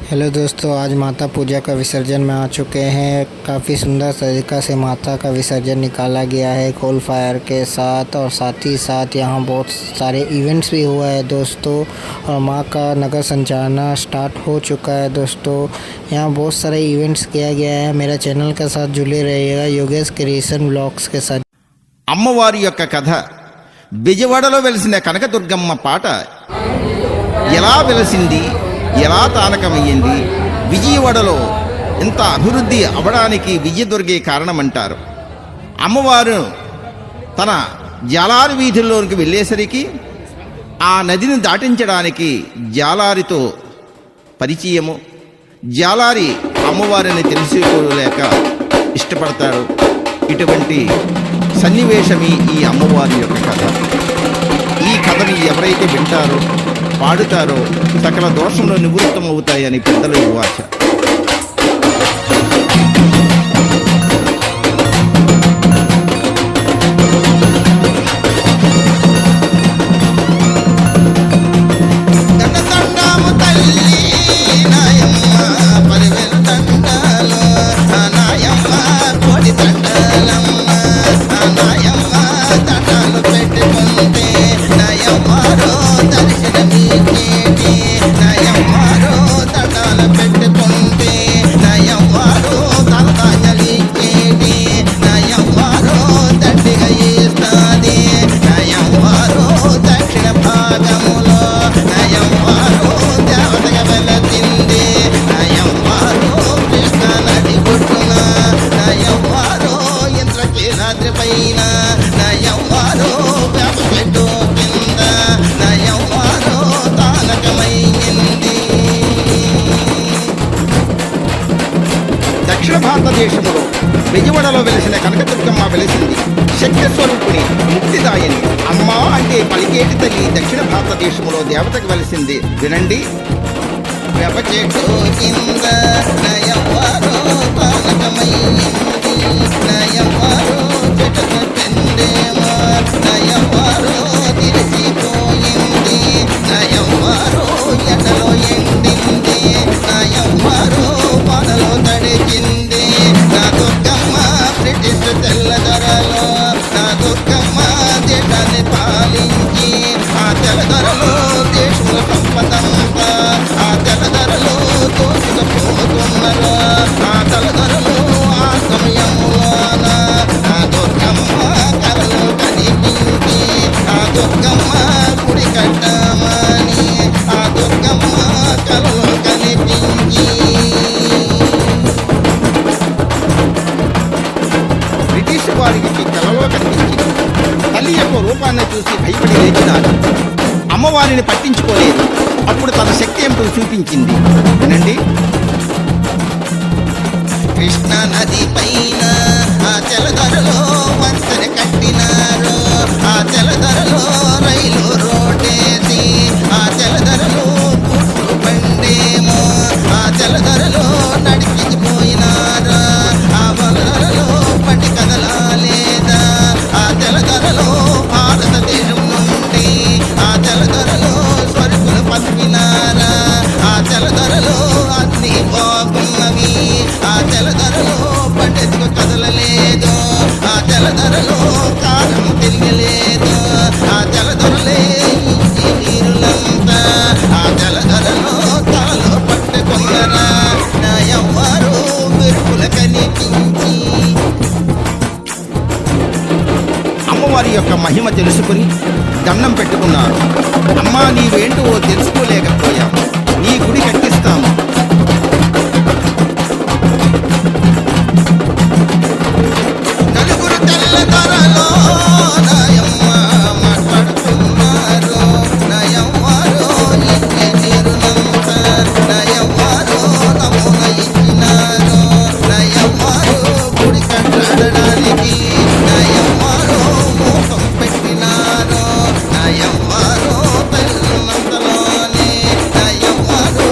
Hello दोस्तों, आज माता पूजा का विसर्जन में आ चुके हैं। काफ़ी सुंदर तरीक़ा से माता का विसर्जन निकाला गया है कोल फायर के साथ, और साथ ही साथ यहाँ बहुत सारे इवेंट्स भी हुआ है दोस्तों। और माँ का नगर संचालना स्टार्ट हो चुका है दोस्तों। यहाँ बहुत सारे इवेंट्स किया गया है। मेरा चैनल के साथ जुड़े रहिएगा योगेश क्रिएशन व्लॉग्स के साथ। అమ్మవారి యొక్క కథ బెజవాడలో వెలిసిన కనకదుర్గమ్మ పాట ఎలా వెలసింది, ఎలా తారకమయ్యింది, విజయవాడలో ఇంత అభివృద్ధి అవడానికి విజయదుర్గే కారణమంటారు. అమ్మవారు తన జాలారి వీధుల్లోనికి వెళ్ళేసరికి ఆ నదిని దాటించడానికి జాలారితో పరిచయము. జాలారి అమ్మవారిని తెలుసుకోలేక ఇష్టపడతాడు. ఇటువంటి సన్నివేశమే ఈ అమ్మవారి యొక్క కథ. ఈ కథని ఎవరైతే వింటారో, పాడుతారో సకల దోషంలో నివృత్తం అవుతాయని పెద్దల వాచ. దక్షిణ భారతదేశంలో బెజవాడలో వెలిసిన కనకదుర్గమ్మ వెలిసింది. శక్తి స్వరూపిణి, ముక్తిదాయని. అమ్మ అంటే పలికేటి తల్లి దక్షిణ భారతదేశంలో దేవతకు వెలిసింది. వినండి. వేప చెట్టు కింద నయవ్వారో పానకమయ్యింది, నయవ్వారో చెట్టుకు చెందేమో, నయవ్వారో తిరిసిపోయింది, నయవ్వారో ఎండలో ఎండింది, నయవ్వారో పానలో తడిచింది. నా దుర్గమ్మ బ్రిటిష్ తెల్లదొరలో, నా దుర్గమ్మ దేశాన్ని పాలించి ఆ తెల్లదొరలో దేశంలో సంపదంతా ఆ తెల్లదొరలో దోచుకుపోతున్నారు. ఆ తెల్లదొరలో ఆ సమయంలోన ఆ దుర్గమ్మ కలలో కనిపించి ఆ దుర్గమ్మ గుడి కట్టమని ఆ దుర్గమ్మ కలలో కనిపించి బ్రిటిష్ వారికి కలలో కనిపించి తల్లి యొక్క రూపాన్ని చూసి భయపడి లేచినారు. అమ్మవారిని పట్టించుకోలేదు. అప్పుడు తన శక్తి ఏమిటో చూపించింది. వినండి. కృష్ణ నది పైన ఆ జలధరలో వంతెన కట్టినారు. ఆ జలధరలో రైలు రోడ్డేసి ఆ జలధరలో పుట్టు బండేమో ఆ జలధరలో నడిపించిపోయినారు. ఆ జలధరలో బండి కదలాలేదా. ఆ జలధరలో భారతదేశం నుండి ఆ జలధరలో స్వర్గులు పంపినారా. ఆ జలధరలో అన్ని బాగున్నవి. ఆ జలధరలో బండెత్తుకు కదలలేదు. ఆ జలధరలో కాలం తెలియలేదు. ఆ జలధరలే నీరులంతా ఆ జలధరలో తలలో పట్టుకున్నరా. నా ఎవ్వరూ మెరుపుల కనిపించి అమ్మవారి యొక్క మహిమ తెలుసుకుని దండం పెట్టుకున్నారు. అమ్మా, నీవేంటో తెలుసుకోలేకపోయాము. నీ గుడి కట్టిస్తాము. నలుగురు తెల్లదొరలో నాయమ్మ మాట్లాడుతున్నారు. నయవ్వారో ఎన్ని నీరులంతా నయవ్వారో నమూన ఇచ్చినారు. నయవ్వారో గుడి కట్టడానికి నయవ్వారో మోసం పెట్టినారు. నయవ్వారో తల్లినంతలోనే నయవ్వారో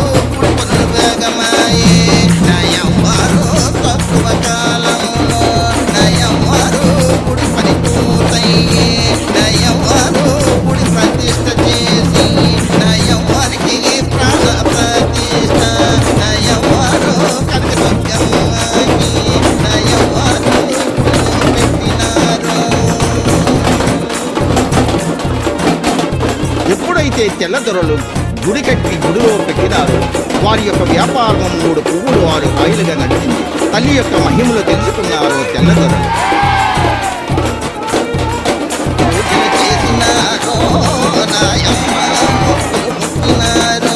అందుకే తెల్లదొరలు గుడి కట్టి గుడిలో పెట్టినారు. వారి యొక్క వ్యాపారం 3 పువ్వులు 6 కాయలుగా నడిచింది. తల్లి యొక్క మహిమలు తెలుసుకున్నారు తెల్లదొరలు. పూజలు చేసినారో నాయమ్మ, మొక్కులు ముట్టినారో,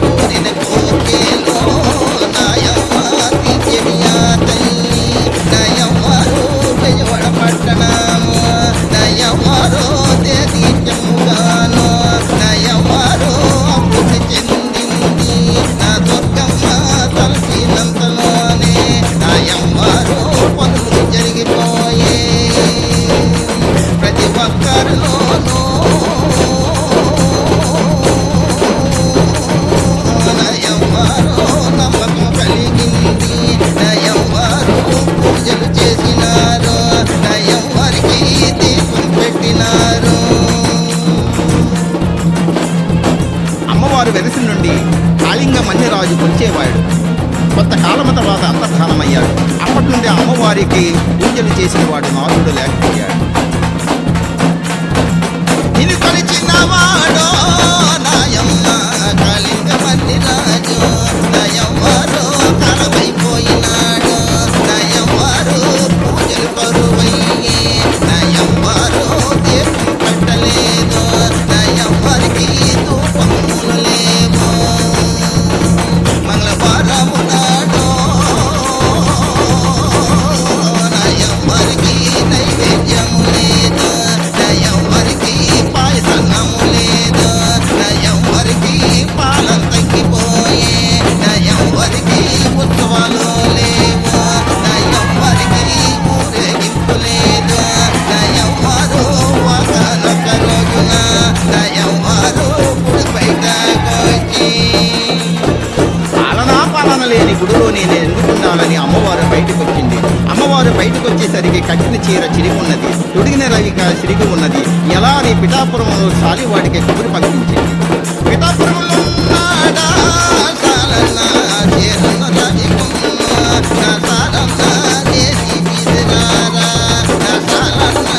కోరిన కోర్కెలో నాయమ్మ తీర్చెడియా తల్లి. నాయమ్మరు బెజవాడ పట్టణము, నాయమ్మరు తీర్చముగాను, నాయమ్మరు అభివృద్ధి చెందింది. నా దుర్గమ్మ తలచినంతలోనే నాయమ్మరు పనులు జరిగిపోయే. ప్రతి ఒక్కరిలోనూ నాయమ్మరు నమ్మకం కలిగింది. నాయమ్మరు పూజలు చేసినారు, నాయమ్మరికి దీపం పెట్టినారు. అమ్మవారు వెనసి నుండి కాళింగ మన్యరాజు వచ్చేవాడు. కొంతకాలం తర్వాత అంతర్ధానమయ్యాడు. అప్పటి నుండి అమ్మవారికి పూజలు చేసిన వాడు నాథుడు లేకపోయాడు. నిన్ను కొలిచినవాడో నాయమ్మ కాళింగ మన్యరాజు, నాయమ్మరు కరవైపోయినాడు. నాయమ్మరు పూజలు కరువయ్యి, నాయమ్మరు దీపం పెట్టలేదు, నాయమ్మరికి ధూపములు లేవు. మంగళవారము నాడు నాయమ్మరికి నైవేద్యము లేదు, నాయమ్మరికి పాయసన్నము లేదు, నాయమ్మరికి పాలం తగ్గిపోయే, నాయమ్మరికి ఉత్సవాలు లేవు, నాయమ్మరికి ఊరేగింపు లేదు. నాయమ్మరు ఒకనొక రోజున నాయమ్మరు గుడి బయటకొచ్చి, పాలన లేని గుడిలో నేను ఎందుకున్నానని అమ్మవారు బయటకు వచ్చింది. అమ్మవారు బయటకు వచ్చేసరికి కట్టిన చీర చిరిగి ఉన్నది, తొడిగిన రవిక చిరిగి ఉన్నది. ఎలా అని పిఠాపురంలో సాలివాడికి కబురు పంపించింది. పిఠాపురంలో ఉన్నాడా సాలన్న చీరన్న రవికొమ్మ, నా సాలన్న దేశీ మీదరారా, నా సాలన్న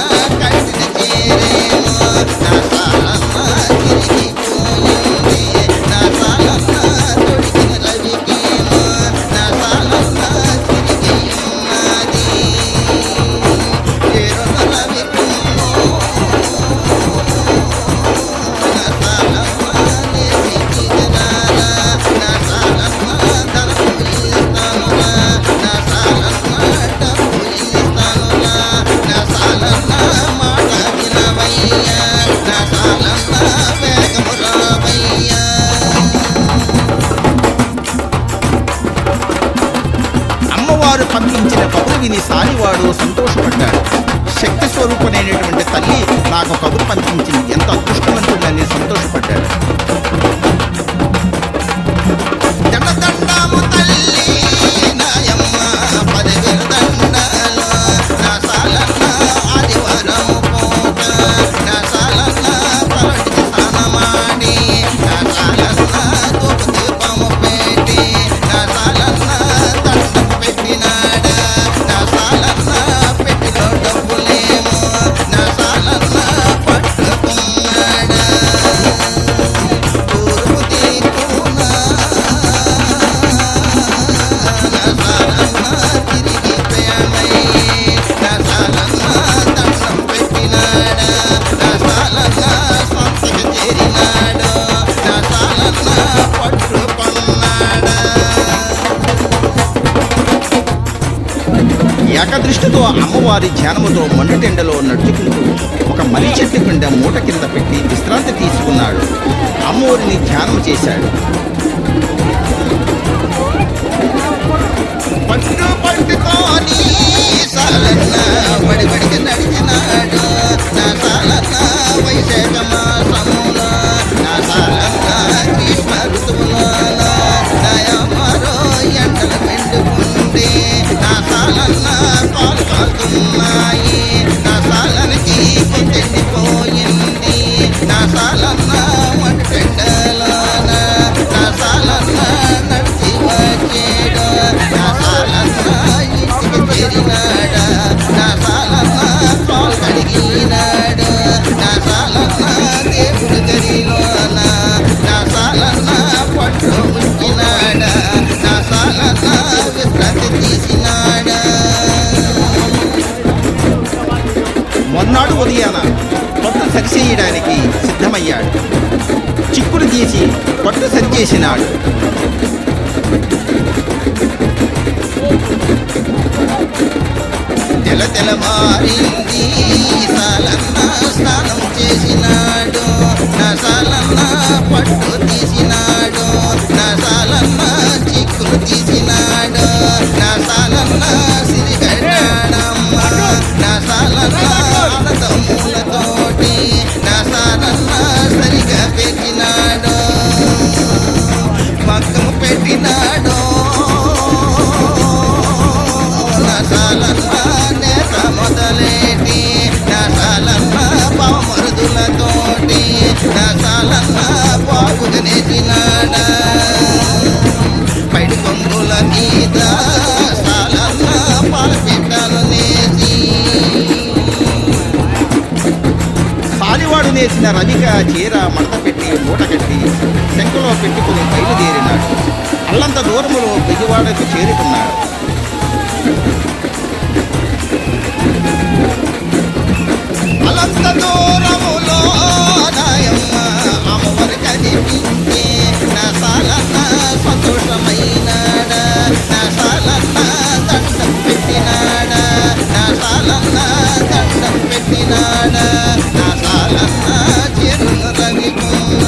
కట్టిన చీరేమో, నా సాలన్న చిరిగిపోయింది, నా సాలన్న తొడిగిన రవికేమో, నా సాలన్న చిరిగి ఉన్నది. చీరన్న రవికొమ్మ, నా సాలన్న దేశీ మీదరారా, నా సాలన్న ధరపు ఇస్తానురా, నా సాలన్న డబ్బు ఇస్తానురా, నా సాలన్న మాట వినవయ్యా, నా సాలన్న వేగము రావయ్యా. అమ్మవారు పంపించిన కబురు విని సాలివాడు సంతోషపడ్డాడు. శక్తి స్వరూపుడైనటువంటి తల్లి నాకు కబురు పంపించింది, ఎంత అదృష్టవంతుడని సంతోషపడ్డాడు. దండము తల్లి నాయమ్మ 10,000 దండాలు, నా సాలన్న ఆదివారము పూట, నా సాలన్న తలటికి స్నానమాడి, నా సాలన్న ధూప దీపము పెట్టి, నా సాలన్న దండం పెట్టినాడా, నా సాలన్న పెట్టిలో డబ్బులేమో, నా సాలన్న పట్టుకున్నాడా. తూర్పు దిక్కున నా సాలన్న తిరిగి ప్రయాణమై, నా సాలన్న దండం పెట్టినాడా, నా సాలన్న సంతకి చేరినాడు, నా సాలన్న పట్టుకున్నాడా. ఏకదృష్టితో అమ్మవారి ధ్యానముతో మండుటెండలో నడుచుకుంటూ ఒక మలి చెట్టు కింద మూట కింద పెట్టి విశ్రాంతి తీసుకున్నాడు. అమ్మవారిని ధ్యానం చేశాడు. పట్టుకొని సాలన్న బడిబడికి నడిచినాడు, నా సాలన్న వైశాఖ మాసమున, నా సాలన్న గ్రీష్మ ఋతువులోన, నాయమ్మరో ఎండలు మెండుకుంటే, నా సాలన్న పాలు కాలుతున్నాయి, నా సాలనికి తెండిపోయింది, నా సాలన్న మంటెండలోన, నా సాలన్న నడిచి వచ్చేడు, నా సాలన్న ఇంటికి చేరినాడా, నా సాలన్న కాలు కడిగినాడు, నా సాలన్న తీసి పట్టు సరిచేసినాడు. తెలమారింది సాలన్న స్నానం చేసినాడు, నా సాలన్న పట్టు తీసినాడు, నా సాలన్న చిక్కులు తీసినాడు, నా సాలన్న సిరిగడ్డాడమ్మ, నా సాలన్న ఆనందములతోటి నా సాలన్న సరిగా పెట్టినాడు, మగ్గము పెట్టినాడు. నా సాలన్న నేత మొదలేటి నా సాలన్న పామరుదులతోటి నా సాలన్న బాగుగా నేసినాడా, పైడి కొంగుల గీత సాలన్న పాలపిట్టను నేసి సాలివాడు నేసిన రవిక చీర మడత పెట్టి మూట కట్టి శంఖలో పెట్టుకుని బయలుదేరినాడు. అల్లంత దూరములో బెజవాడకు చేరుకున్నాడు. అలంత దూరములో నాయమ్మ అమ్మవారు కనిపించే నా సాలన్న సంతోషమైనాడా, నా సాలన్న దండం పెట్టినాడా, నా సాలన్న దండం పెట్టినాడా, నా సాలన్న చెరును రవికున్న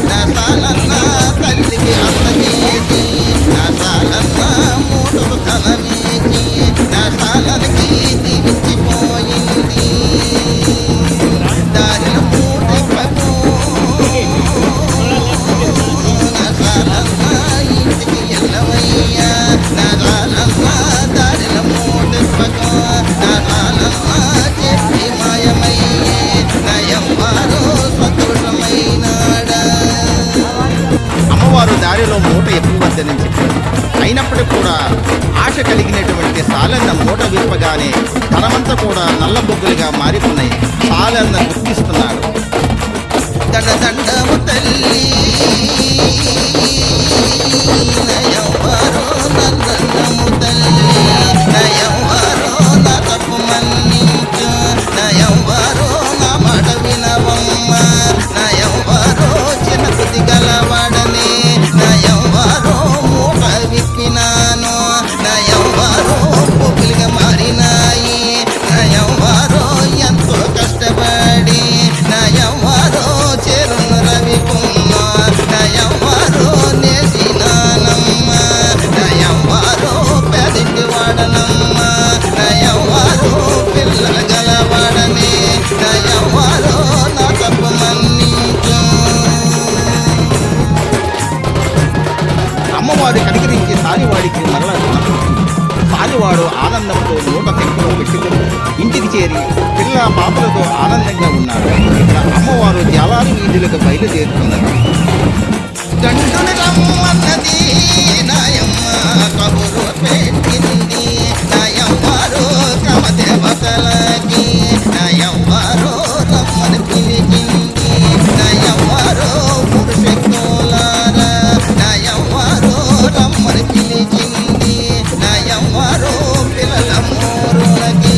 నా సాలన్న తల్లికి అందజేసి నా సాలన్న మూడుకు తలమేసి నా సాలనకి దివిచ్చిపోయింది. దారిలో మూడెప్పకు నా సాలన్న ఇంటికి ఎల్లవయ్యా, నా సాలన్న దారిలో మూడెప్పకు నా సాలన్న చెప్పి మాయమయ్యే నయమ్మారు సంతోషమైనాడా. అమ్మవారు దారిలో మూట ఎప్పువద్దని చెప్పారు. అయినప్పటికీ కూడా ఆశ కలిగినటువంటి సాలన్న మూట విప్పగానే తనమంతా కూడా నల్ల బొగ్గులుగా మారిపోయినాయి. సాలన్న గుర్తిస్తున్నాడు. దండము తల్లి నయవ్వారో దండము తల్లి, నయవ్వారో నా తప్పు మన్నించు, నయవ్వారో నా మాట వినవమ్మ, నయవ్వారో చిన్న బుద్ధి గలవాడని నయవ్వారో మూట విప్పినాను, నయవ్వారో బొగ్గులుగా మారినాయి, నయవ్వారో ఎంతో కష్టపడి నయవ్వారో చెరును రవికున్న నయవ్వారో నేసినానమ్మ, నయవ్వారో పెదింటి వాడనమ్మ, నయవ్వారో పిల్లల గలవాడని నయవ్వారో నా తప్పు మన్నించు. అమ్మవారు కనికరించి సాలివాడికి మరలా సాలివాడు ఆనందంతో నూట తెక్కులో పెట్టుకుని ఇంటికి చేరి పిల్ల పాపలతో ఆనందంగా ఉన్నాడు. అమ్మవారు జలాలు వీధులకు బయలుదేరుతున్నారు. గంటుని రమ్మన్నది నాయమ్మ కబురు పెట్టింది, నాయమ్మారు క్రమదేవతలకి నాయమ్మారు రమ్మని పిలిచింది, నాయమ్మారు పురుషక్తులారా నాయమ్మారు రమ్మని పిలిచింది, నాయమ్మారు పిల్లల మూరులకి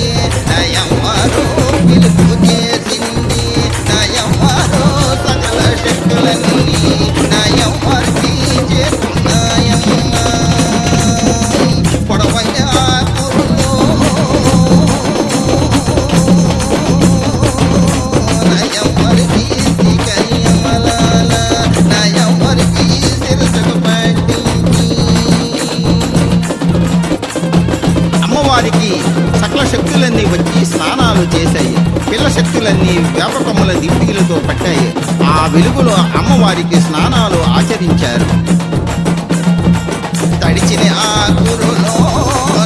నాయమ్మారు పిలుపు చేసింది, నాయమ్మారు సకల శక్తులన్నీ నాయమ్మారికి చేస్తున్నాయమ్మ. పొడవైన ఆకురులో నాయమ్మారికి కరియమలాల నాయమ్మారికి శిరసకు పట్టించి అమ్మవారికి సకల శక్తులన్నీ వచ్చి స్నానాలు చేశాయి. పిల్ల శక్తులన్నీ వేపకొమ్మల దింపికలతో పట్టాయి. ఆ వెలుగులో అమ్మవారికి స్నానాలు ఆచరించారు. తడిచిన ఆకురులో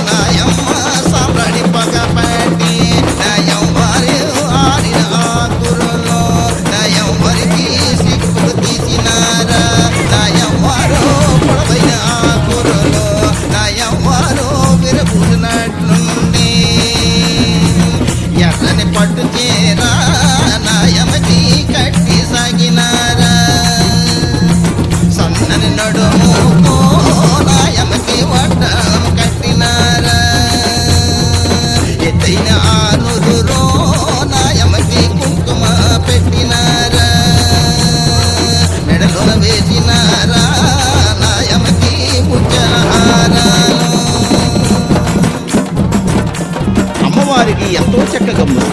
నాయమ్మ సాంబ్రాణి పగపట్టి నాయమ్మారి ఆడిన ఆకురులో నాయమ్మరికి సిక్కులు తీసినారా, నాయమ్మారు పొడవైన ఆకురులో నాయమ్మారు విరబూసినట్లుండి ఎర్రని పట్టు చేరా నాయమ్మకి కట్టి సాగినారా, సన్నని నడుము నాయమ్మకి వడ్డం కట్టినారా, ఎత్తైన ఆనుదురో నాయమ్మకి కుంకుమ పెట్టినారా, మెడలో వేసి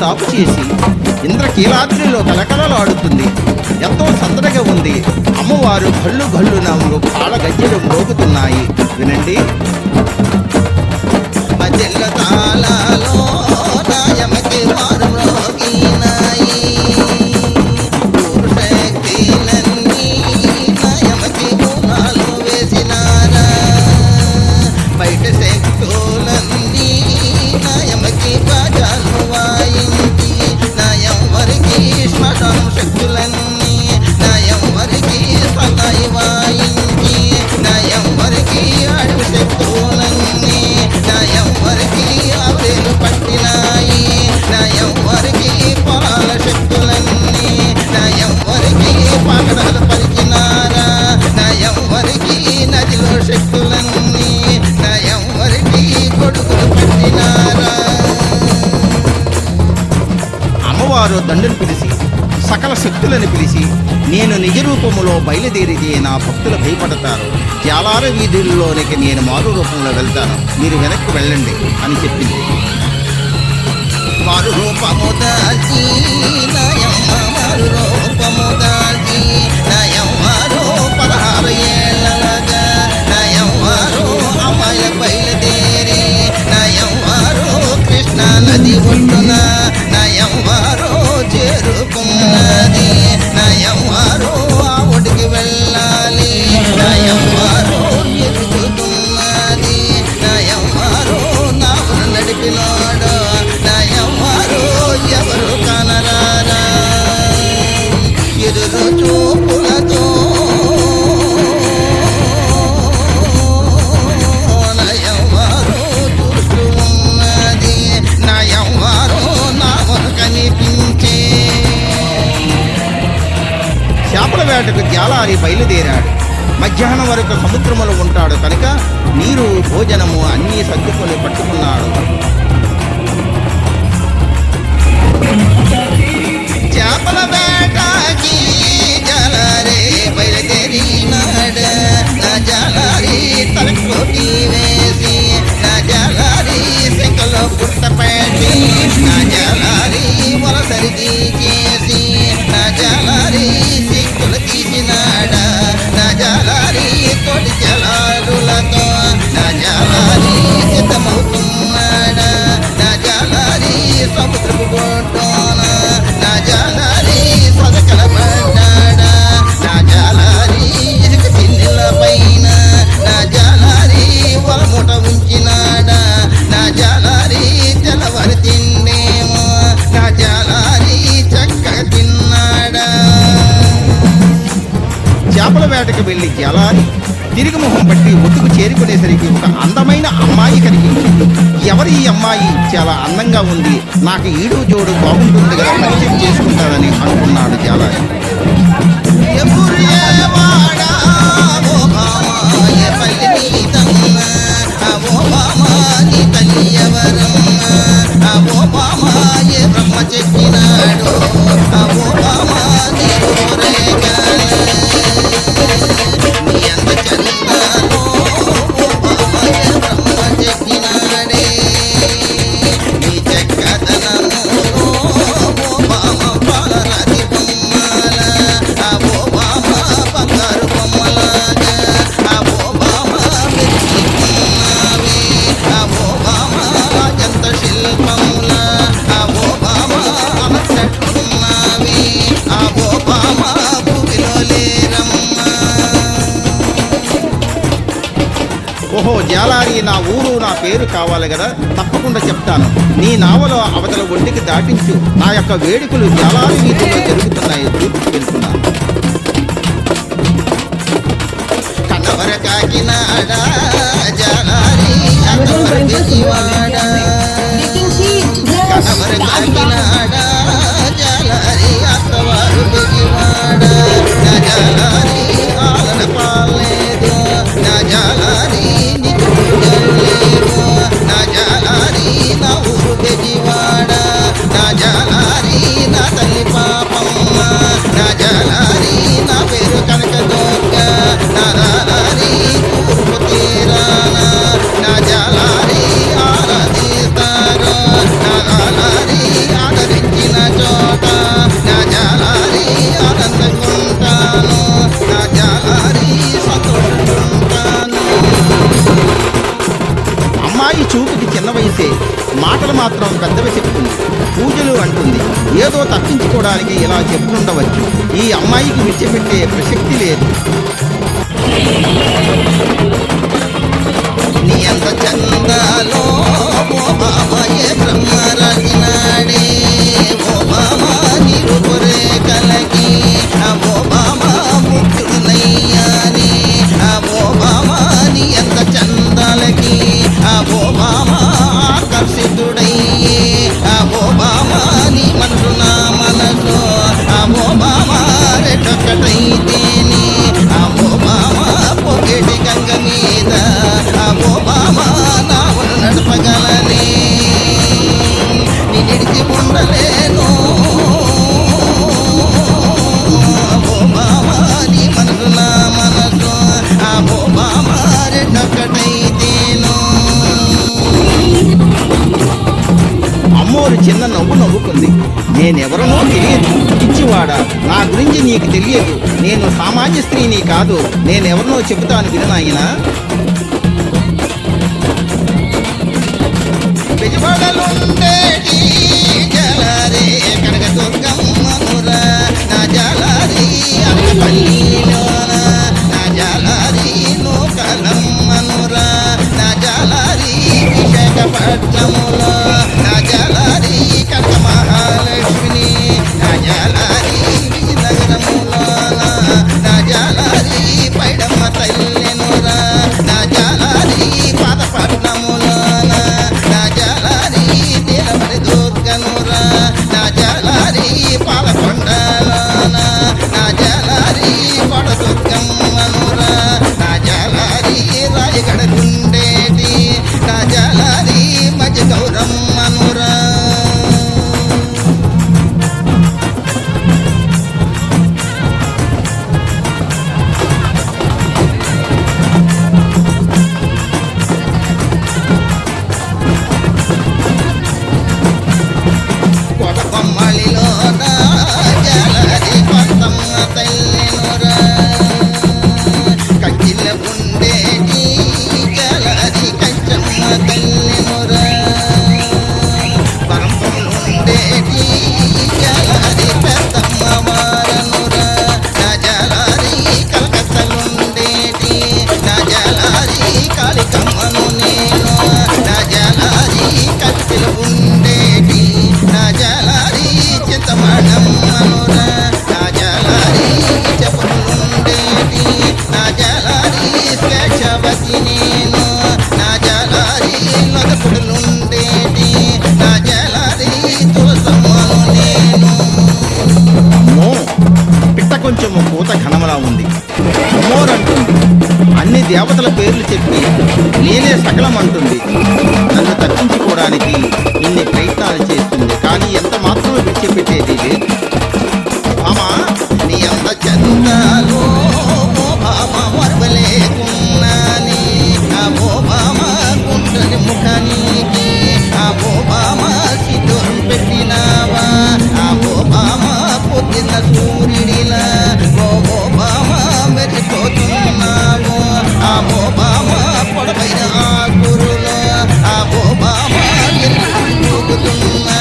సాగు చేసి ఇంద్రకీలాద్రిలో కలకలలాడుతుంది. ఎంతో సందడిగా ఉంది. అమ్మవారు గల్లు గల్లున పాల గజ్జెలు మ్రోగుతున్నాయి. వినండి. మధ్యల తాళాలో నాయమకి వారు మ్రోగినాయి. శక్తిలన్నీ నాయమకి మూలాలు వేసినారా. బయట శక్తులన్నీ నాయమకి బాజాలు వాయించి నాయం వరికి శ్మశానం శక్తులన్నీ నాయం వరికి సన్నాయి వాయించి నాయం వరికి అడవి శక్తులన్నీ నాయం వరికి ఆవిరేలు పట్టినాయి. నాయం వరికి పొలాల శక్తులన్నీ నాయం వరికి పగడలు పరిచినారా. నాయం వరికి నదిలో శక్తులన్నీ నాయం వరికి కొడుకులు పట్టినారా. అమ్మవారు దండును పిలిచి సకల శక్తులను పిలిచి నేను నిజ రూపములో బయలుదేరితే నా భక్తులు భయపడతారు. జాలార వీధుల్లోనికి నేను మారు రూపంలో వెళ్తాను, మీరు వెనక్కి వెళ్ళండి అని చెప్పింది. మారు రూపము దాల్చి నాయమ్మ మారు రూపము దాల్చి నాయమ్మారు 16 ఏళ్ళగా నాయమ్మారు అమ్మాయిల బయలుదేరి నాయమ్మారు కృష్ణా నది ఒడ్డున నాయమ్మారు చేరుకున్నది. నాయమ్మారు ఆ ఒడికి వెళ్ళాలి. నాయమ్మారు ఎదుగుతున్నది. నాయమ్మారు నావును నడిపినాడు. నాయమ్మారు ఎవరు కనరారా. ఎదురు చూపులతో నాయమ్మారు చూస్తూ ఉన్నది. నాయమ్మారు నావును కనిపించే. చేపల వేటకు జాలారి బయలుదేరాడు. మధ్యాహ్నం వరకు సముద్రములో ఉంటాడు కనుక నీరు భోజనము అన్నీ సర్దుకొని పట్టుకున్నాడు. చేపల వేటకి జాలారి బయలుదేరినాడు. నా జాలారి తలకోటి వేసి నా జాలారి శంకలో పుట్టపెట్టి నా జాలారి వలసరిది చేసి నా జాలారి సిక్కులు తీసినాడా. నా జాలారి తోటి జలాలులతో నా జాలారి సిద్ధమవుతున్నాడా. నా జాలారి సముద్రపు గొడ్డోన నా జాలారి సదకల పడ్డాడా. నా జాలారి ఇసుక తిన్నెల పైన నా జాలారి వలముట ఉంచినాడా. నా జాలారి తెల్లవారి తిండేమో నా జాలారి చక్కగా తిన్నాడా. చేపల వేటకు వెళ్లి జాలారి తిరిగి మొహం పట్టి ఒడ్డుకు చేరుకునేసరికి ఒక అందమైన అమ్మాయి కనిపించింది. ఎవరి ఈ అమ్మాయి? చాలా అందంగా ఉంది, నాకు ఈడు జోడు బాగుంటుంది కదా, పరిచయం చేసుకుంటానని అనుకున్నాడు జాలారి. చెప్పినాడు ఓహో జాలారి, నా ఊరు నా పేరు కావాలి కదా, తప్పకుండా చెప్తాను. నీ నావలో అవతల ఒడ్డుకి దాటించు. నా యొక్క వేడుకలు జాలారి వీధుల్లో జరుగుతున్నాయి, చూపించుకెళ్తున్నాను. కన్నవర కాకినాడా జాలారి అన్నవర బెజవాడా. కన్నవర కాకినాడా జాలారి అత్తవారు బెజవాడా. నా జాలారి ఆలన పాలేదు. నా జాలారి నా జాలారి నా ఊరు బెజవాడా. నా జాలారి నా తల్లి పాపమ్మ. నా జాలారి నా పేరు కనక దొక్క. నా జాలారి ఊరు మాత్రం పెద్దవి చెప్తుంది, పూజలు అంటుంది. ఏదో తప్పించుకోవడానికి ఇలా చెప్తుండవచ్చు. ఈ అమ్మాయికి విడిచిపెట్టే ప్రసక్తి లేదు. నీ ఎంత చందాలో ఓ బాబాయే బ్రహ్మ రాసినాడే, ఓ బాబా నిరుపురే కలకి, ఓ బాబా ముక్తులయ్యాని, ఓ బాబా నీ ఎంత చందాలకి, ఓ బాబా ఆకర్షితుడయ్యే, ఓ బాబా నీ మనసు నా మనసు, ఓ బాబా రెట్టొక్కటైతేని, ఓ బాబా పొగేటి గంగ మీద, ఓ బాబా నావును నడపగలనే, నీ నిడిచి ఉండలేను, ఓ బాబా నీ మనసు నా మనసు, ఓ బాబా రెండొక్కటైతేను. అమ్మోరు చిన్న నవ్వు నవ్వుకుంది. నేనెవరనో తెలియదు పిచ్చివాడా, నా గురించి నీకు తెలియదు. నేను సామాన్య స్త్రీని కాదు. నేనెవరినో చెబుతాను విను నాయనా. బెజవాడలుండేటి జలారే కనక దుర్గమ్మనురా, నా జలారి అనకపల్లిలోన, నా జలారి నూకలమ్మనురా, నా జలారి విశాఖపట్నములో, నా జలారి కనక మహాలక్ష్మిని, నా జలారి విజయనగరములోన, నా జలారి పైడమ్మ తల్లెనురా, నా జలారి పాదపట్నములోన, నా జలారి నీలమణి దుర్గనురా, నా జలారి పాలకొండలోన, నా జలారి కొడదుర్గమ్మనురా, నా జలారి రాయగడ గుండేటి, నా జలారి మధ్య గౌరమ్మనురా. కొడబొమ్మలిలోన జలారి కొత్తమ్మ తల్లెనురా, కంచిల ఉండేటి జలారి కంచమ్మ తల్లెనురా, పరంపములుండేటి జలారి పెద్దమ్మ వారనురా, నా జలారి కలకత్తలుండేటి, నా జలారి కాళికమ్మను నేను, నా జలారి కత్తిల ఉండేటి, నా జలారి చింతమణమ్మనురా, నా జలారి చెప్పులుండేటి, నా జలారి స్వేచ్ఛవతి నేను, నా జలారి నొదపుడులుండేటి, నా జలారి తులసమ్మను నేను. అమ్మో, పిట్ట కొంచెము పూత ఘనమలా ఉంది. అమ్మోరంటుంది. అన్ని దేవతల పేర్లు చెప్పి నేనే సకలం అంటుంది. నన్ను తప్పించుకోవడానికి ఇన్ని ప్రయత్నాలు చేస్తుంది, కానీ ఎంత మాత్రం విడిచిపెట్టేది లేదు. మామా నీ అంత చందాలో ఓ బామా మరవలేకున్నాని, ఓ బామా గుంటని ముఖానికి, ఓ బామా సిద్ధం పెట్టినావా, ఓ బామా పొద్దున్న సూర్యుడిలా, ఓ బామా మెరిపోతున్నావు, ఓ బామా పొడవైన ఆకురులో, ఓ బామా ఎరుగుతున్నా,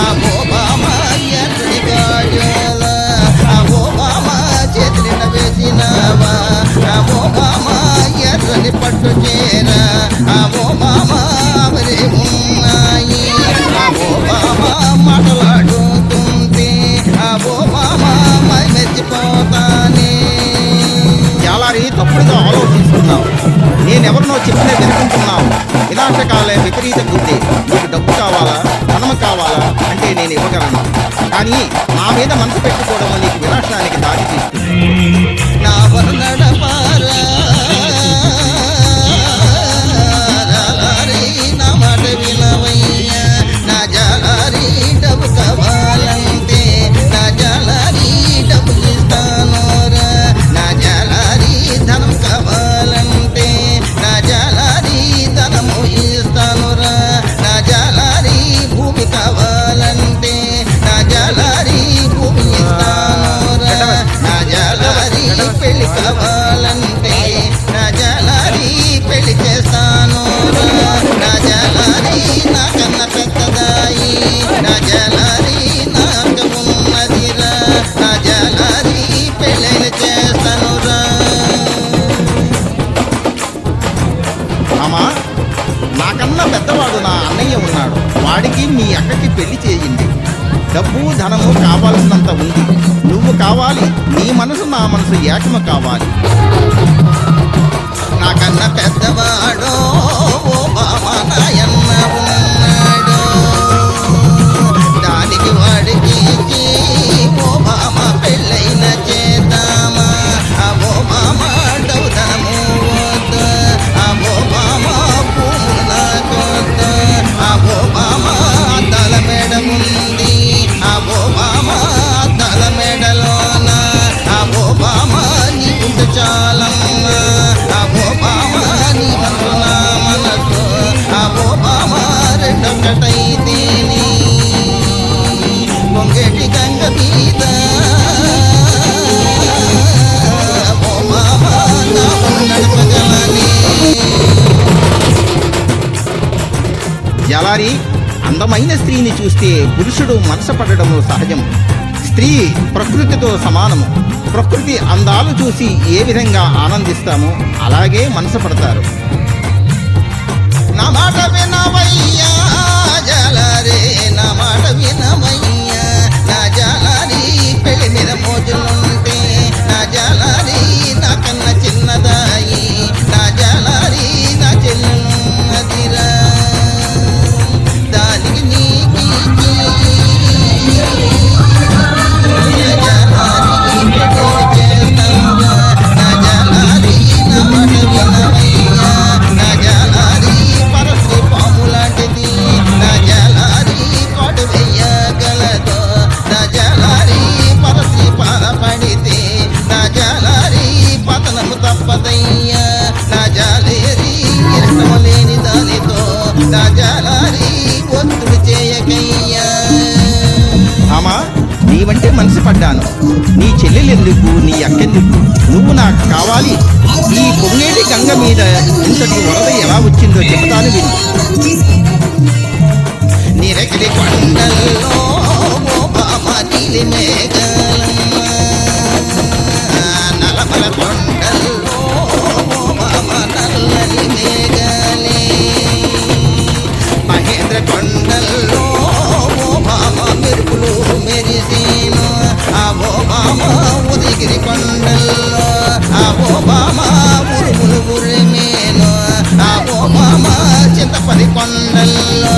ఓ బామా ఎర్రని గాజుల, ఓ బామా చేతులిన వేసినావా, ఓ బామా ఎర్రని పట్టు చేర, ఓ బామా అవరే ఉన్నాయి, ఓ బామా మాటలాడుతుంటే, ఓ బామా మై మెచ్చిపోతానే. జాలారి తప్పుడుగా ఆలోచిస్తున్నావు. నేనెవరినో చెప్పిన వినుకుంటున్నావు. వినాశకాలే విపరీత బుద్ధి. నీకు డబ్బు కావాలా, ధనం కావాలా అంటే నేను ఇవ్వగలను, కానీ నా మీద మనసు పెట్టుకోవడం నీకు వినాశనానికి దారి తీస్తుంది. నా వరుణడపారా నా మాట వినవయ్యా, నా జాలారి డబ్బు కావాలంటే, నా జాలారి డబ్బు ఇస్తానోరా, నా జాలారి ధనం కావాలంటే, నా జాలారి ధనము ఇస్తానురా, నా జాలారి భూమి కావాలంటే, నా జాలారి భూమి ఇస్తానురా, నా జాలారి పెళ్లి కావాలంటే, నా జాలారి పెళ్లి చేస్తానురా, నా జాలారి నాకన్నా పెద్దదా మామా, నాకన్నా పెద్దవాడు నా అన్నయ్య ఉన్నాడు. వాడికి మీ అక్కకి పెళ్లి చేయింది. డబ్బు ధనము కావాల్సినంత ఉంది. నువ్వు కావాలి, నీ మనసు నా మనసు ఏకము కావాలి. నాకన్నా పెద్దవాడో ఓ మామా నాయన్న ఉన్నాడు. దానికి వాడికి ఇచ్చి ఓ మామ పెళ్ళైన చేద్దామా. ఓ మామ డబ్బు ధనము వద్దు, ఓ మామ భూములు నాకొద్దు. ఓ మామ అద్దాల మేడ ఉంది, ఓ మామ అద్దాల మేడలోన ఓ మామ నీ గుండె చాలమ్మా. ఓ మామ నీ మనసు నా మనసు, ఓ మామ రెండొక్కటైతేనే పొంగేటి గంగ మీద ఓ మామ నా నడపగలనే. జలారి, అందమైన స్త్రీని చూస్తే పురుషుడు మనసపడడం సహజం. స్త్రీ ప్రకృతితో సమానము. ప్రకృతి అందాలు చూసి ఏ విధంగా ఆనందిస్తామో అలాగే మనసపడతారు. నా మాట వినవయ్యా జలారే, నా మాట వినవయ్యా. నా జలారి పెళ్లి మీద మోజులుంటే, నా జలారి నా కన్న చిన్నదాయి, నా జలారి నా చెల్లెలున్నదిరా. దానికి నీకి తప్పదయ్యా. నా జాలేరి ఇష్టం లేని దానితో నా జాలారి ఒత్తుడు చేయకయ్యా. అమ్మా, నీవంటే మనసు పడ్డాను. నీ చెల్లెలెందుకు, నీ అక్కెందుకు, నువ్వు నాకు కావాలి. ఈ పొంగేటి గంగ మీద ఇంతటి వరద ఎలా వచ్చిందో చెబుతాను విను. నీరగిరి కొండల్లో ఓ బామ నీలి మేఘలమ్మ, నలమల కొండల్లో ఓ బామ నల్లని మేఘలే, మహేంద్ర కొండల్లో ఓ బామ మెరుపులు మెరిసేను. ఓ బామ ఉదయగిరి కొండల్లో ఓ బామ ఉరుములు ఉరిమేను. ఓ బామ చింతపల్లి కొండల్లో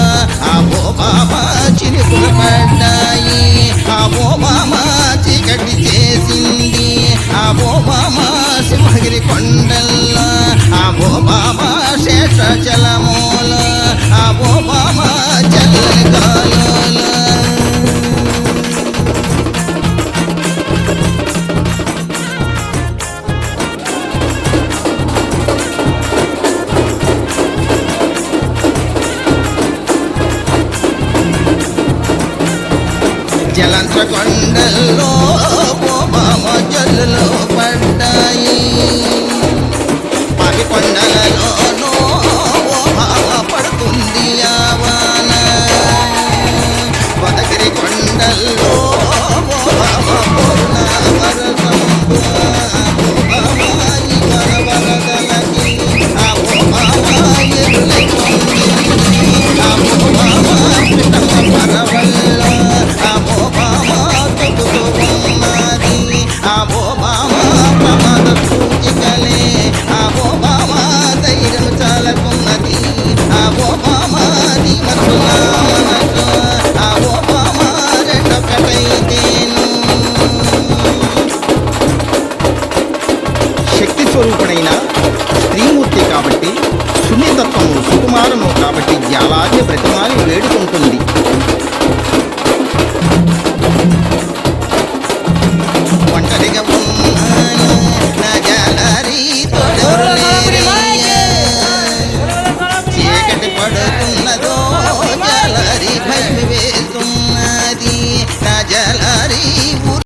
ఓ బామ చినుకులు పడ్డాయి. ఓ బామ చీకటి చేసింది. ఓ బామ సింహగిరి కొండల్లో ఓ బామ శేషాచలమూల ఓ బామ చల్లని గాలుల. జలంధ్ర కొండల్లో ఓ బామ జల్లులు పడ్డాయి. పాపి కొండలలోనో ఓ బామ పడుతుంది ఆవాన. వదగిరి కొండల్లో ఓ బామ పూర్ణ వరసంబు. ఓ బామ ఈ వరవరదలకి ఓ బామ ఎరులెక్కింది. ఓ బామ పిట్టమ్మ పరవల్ల ఓ బామ తొక్కుతూ ఉన్నది. ఓ బామ ప్రమాద సూచికలే. ఓ బామ ధైర్యం చాలకున్నది. ఓ బామ నీ మనసు నా మనసు. ఓ బామ రెండొక్కటైతేను. శక్తి స్వరూపుడైన స్త్రీమూర్తి కాబట్టి, సున్నితత్వము సుకుమారము కాబట్టి జాలార్య బ్రతిమాలి